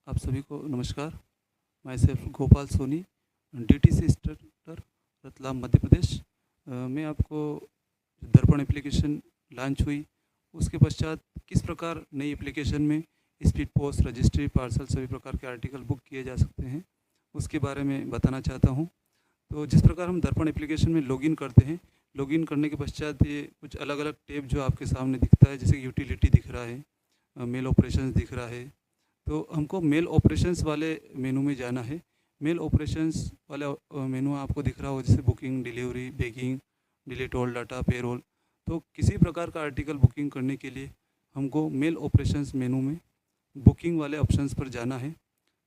आप सभी को नमस्कार। My self Gopal Soni, DTC instructor, Ratlam Madhya Pradesh. मैं आपको दर्पण एप्लीकेशन लॉन्च हुई, उसके पश्चात किस प्रकार नई एप्लीकेशन में स्पीड पोस्ट, रजिस्ट्री, पार्सल सभी प्रकार के आर्टिकल बुक किए जा सकते हैं, उसके बारे में बताना चाहता हूँ। तो जिस प्रकार हम दर्पण एप्लीकेशन में लॉगिन करते हैं, लॉगिन करने के पश्चात ये कुछ अलग अलग टैब जो आपके सामने दिखता है, जैसे यूटिलिटी दिख रहा है, मेल ऑपरेशंस दिख रहा है। तो हमको मेल ऑपरेशंस वाले मेनू में जाना है। मेल ऑपरेशंस वाले मेनू आपको दिख रहा हो, जैसे booking, delivery, bagging, delete all data, payroll. तो किसी प्रकार का आर्टिकल बुकिंग करने के लिए हमको मेल ऑपरेशंस मेनू में बुकिंग वाले ऑप्शंस पर जाना है।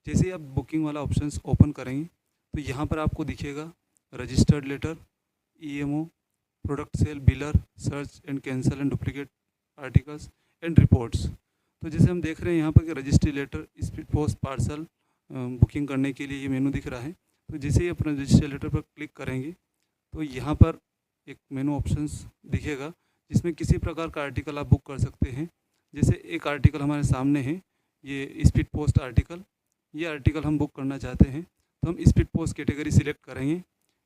जैसे ही आप बुकिंग वाला ऑप्शंस ओपन करेंगे तो यहाँ पर आपको दिखेगा registered letter, EMO, product sale, biller, search and cancel and duplicate articles and reports. तो जैसे हम देख रहे हैं यहाँ पर कि registry letter, speed post, parcel booking करने के लिए ये मेनू दिख रहा है। तो जैसे ही अपने रजिस्ट्री लेटर पर क्लिक करेंगे तो यहाँ पर एक मेनू ऑप्शंस दिखेगा, जिसमें किसी प्रकार का आर्टिकल आप बुक कर सकते हैं। जैसे एक आर्टिकल हमारे सामने है, ये स्पीड पोस्ट आर्टिकल। ये आर्टिकल हम बुक करना चाहते हैं, तो हम स्पीड पोस्ट कैटेगरी सिलेक्ट करेंगे।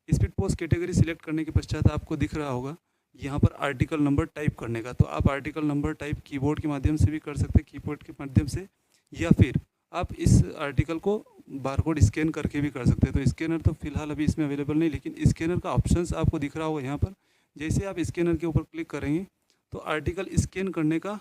स्पीड पोस्ट कैटेगरी सिलेक्ट करने के पश्चात आपको दिख रहा होगा यहाँ पर आर्टिकल नंबर टाइप करने का। तो आप आर्टिकल नंबर टाइप कीबोर्ड के माध्यम से भी कर सकते हैं, कीबोर्ड के माध्यम से, या फिर आप इस आर्टिकल को बारकोड स्कैन करके भी कर सकते हैं। तो स्कैनर तो फिलहाल अभी इसमें अवेलेबल नहीं, लेकिन स्कैनर का ऑप्शंस आपको दिख रहा होगा यहाँ पर। जैसे आप स्कैनर के ऊपर क्लिक करेंगे तो आर्टिकल स्कैन करने का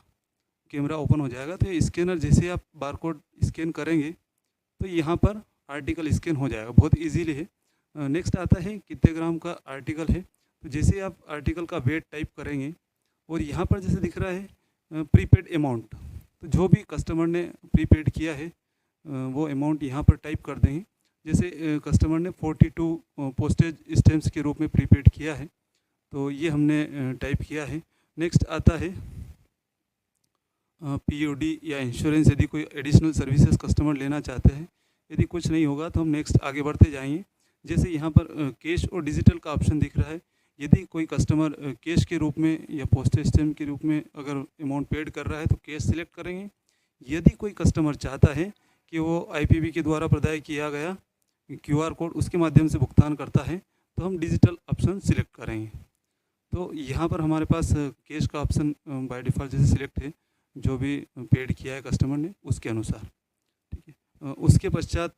कैमरा ओपन हो जाएगा। तो ये स्कैनर जैसे आप बारकोड स्कैन करेंगे तो यहाँ पर आर्टिकल स्कैन हो जाएगा, बहुत ईजीली है। नेक्स्ट आता है कितने ग्राम का आर्टिकल है। तो जैसे आप आर्टिकल का वेट टाइप करेंगे और यहाँ पर जैसे दिख रहा है प्रीपेड अमाउंट, तो जो भी कस्टमर ने प्रीपेड किया है वो अमाउंट यहाँ पर टाइप कर देंगे। जैसे कस्टमर ने 42 पोस्टेज स्टैम्प्स के रूप में प्रीपेड किया है, तो ये हमने टाइप किया है। नेक्स्ट आता है पीओडी या इंश्योरेंस, यदि कोई एडिशनल सर्विसेज कस्टमर लेना चाहते हैं। यदि कुछ नहीं होगा तो हम नेक्स्ट आगे बढ़ते जाएंगे। जैसे यहाँ पर कैश और डिजिटल का ऑप्शन दिख रहा है। यदि कोई कस्टमर कैश के रूप में या पोस्टेज स्टैम्प के रूप में अगर अमाउंट पेड कर रहा है तो कैश सिलेक्ट करेंगे। यदि कोई कस्टमर चाहता है कि वो आईपीबी के द्वारा प्रदाय किया गया क्यूआर कोड उसके माध्यम से भुगतान करता है, तो हम डिजिटल ऑप्शन सिलेक्ट करेंगे। तो यहाँ पर हमारे पास कैश का ऑप्शन बाय डिफ़ॉल्ट जैसे सिलेक्ट है, जो भी पेड किया है कस्टमर ने उसके अनुसार, ठीक है। उसके पश्चात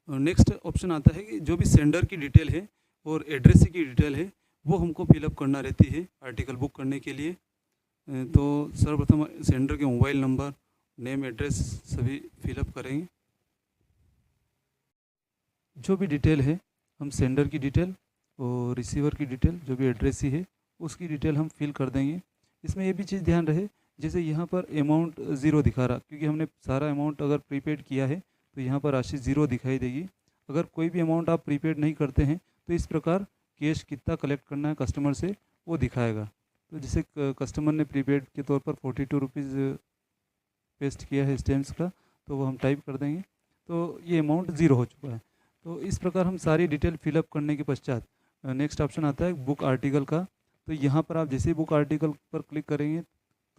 नेक्स्ट ऑप्शन आता है कि जो भी सेंडर की डिटेल है और एड्रेस की डिटेल है वो हमको फिलअप करना रहती है आर्टिकल बुक करने के लिए। तो सर्वप्रथम सेंडर के मोबाइल नंबर, नेम, एड्रेस सभी फिलअप करेंगे। जो भी डिटेल है हम सेंडर की डिटेल और रिसीवर की डिटेल, जो भी एड्रेस ही है उसकी डिटेल हम फिल कर देंगे। इसमें ये भी चीज़ ध्यान रहे, जैसे यहाँ पर अमाउंट ज़ीरो दिखा रहा, क्योंकि हमने सारा अमाउंट अगर प्रीपेड किया है तो यहाँ पर राशि ज़ीरो दिखाई देगी। अगर कोई भी अमाउंट आप प्रीपेड नहीं करते हैं तो इस प्रकार कैश कितना कलेक्ट करना है कस्टमर से वो दिखाएगा। तो जैसे कस्टमर ने प्रीपेड के तौर पर 42 रुपीज़ पेस्ट किया है स्टैम्प्स का, तो वो हम टाइप कर देंगे, तो ये अमाउंट ज़ीरो हो चुका है। तो इस प्रकार हम सारी डिटेल फिलअप करने के पश्चात नेक्स्ट ऑप्शन आता है बुक आर्टिकल का। तो यहाँ पर आप जैसे ही बुक आर्टिकल पर क्लिक करेंगे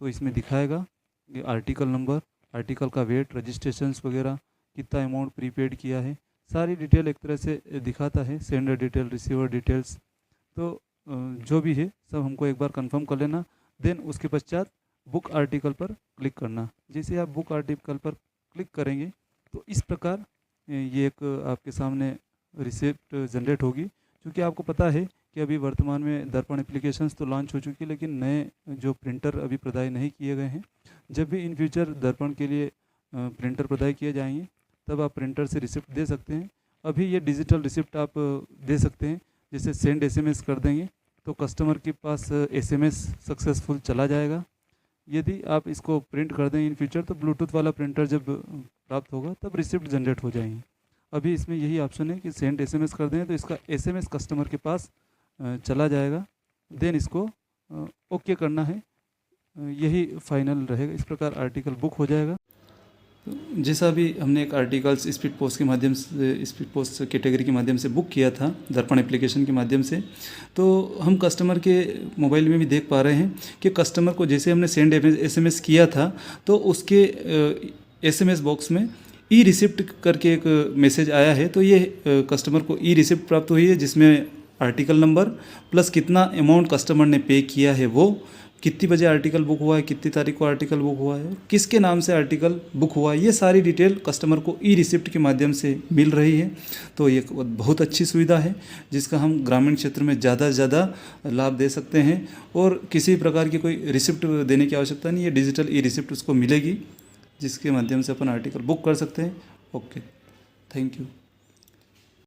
तो इसमें दिखाएगा ये आर्टिकल नंबर, आर्टिकल का वेट, रजिस्ट्रेशंस वगैरह, कितना अमाउंट प्रीपेड किया है, सारी डिटेल एक तरह से दिखाता है, सेंडर डिटेल, रिसीवर डिटेल्स। तो जो भी है सब हमको एक बार कंफर्म कर लेना, देन उसके पश्चात बुक आर्टिकल पर क्लिक करना। जैसे आप बुक आर्टिकल पर क्लिक करेंगे तो इस प्रकार ये एक आपके सामने रिसिप्ट जनरेट होगी। क्योंकि आपको पता है कि अभी वर्तमान में दर्पण एप्लीकेशंस तो लॉन्च हो चुकी है, लेकिन नए जो प्रिंटर अभी प्रदाय नहीं किए गए हैं। जब भी इन फ्यूचर दर्पण के लिए प्रिंटर प्रदाय किए जाएंगे तब आप प्रिंटर से रिसिप्ट दे सकते हैं। अभी ये डिजिटल रिसिप्ट आप दे सकते हैं, जैसे सेंड एसएमएस कर देंगे तो कस्टमर के पास एसएमएस सक्सेसफुल चला जाएगा। यदि आप इसको प्रिंट कर दें इन फ्यूचर तो ब्लूटूथ वाला प्रिंटर जब प्राप्त होगा तब रिसिप्ट जनरेट हो जाएंगी। अभी इसमें यही ऑप्शन है कि सेंड एसएमएस कर दें तो इसका एसएमएस कस्टमर के पास चला जाएगा, देन इसको ओके करना है, यही फाइनल रहेगा। इस प्रकार आर्टिकल बुक हो जाएगा। तो जैसा भी हमने एक आर्टिकल्स स्पीड पोस्ट के माध्यम से, स्पीड पोस्ट कैटेगरी के माध्यम से बुक किया था दर्पण एप्लीकेशन के माध्यम से, तो हम कस्टमर के मोबाइल में भी देख पा रहे हैं कि कस्टमर को जैसे हमने सेंड एसएमएस किया था तो उसके एसएमएस बॉक्स में ई रिसिप्ट करके एक मैसेज आया है। तो ये कस्टमर को ई रिसिप्ट प्राप्त हुई है, जिसमें आर्टिकल नंबर प्लस कितना अमाउंट कस्टमर ने पे किया है, वो कितनी बजे आर्टिकल बुक हुआ है, कितनी तारीख को आर्टिकल बुक हुआ है, किसके नाम से आर्टिकल बुक हुआ है, ये सारी डिटेल कस्टमर को ई रिसिप्ट के माध्यम से मिल रही है। तो ये बहुत अच्छी सुविधा है, जिसका हम ग्रामीण क्षेत्र में ज़्यादा से ज़्यादा लाभ दे सकते हैं। और किसी प्रकार की कोई रिसिप्ट देने की आवश्यकता नहीं है, डिजिटल ई रिसिप्ट उसको मिलेगी, जिसके माध्यम से अपन आर्टिकल बुक कर सकते हैं। Okay, thank you.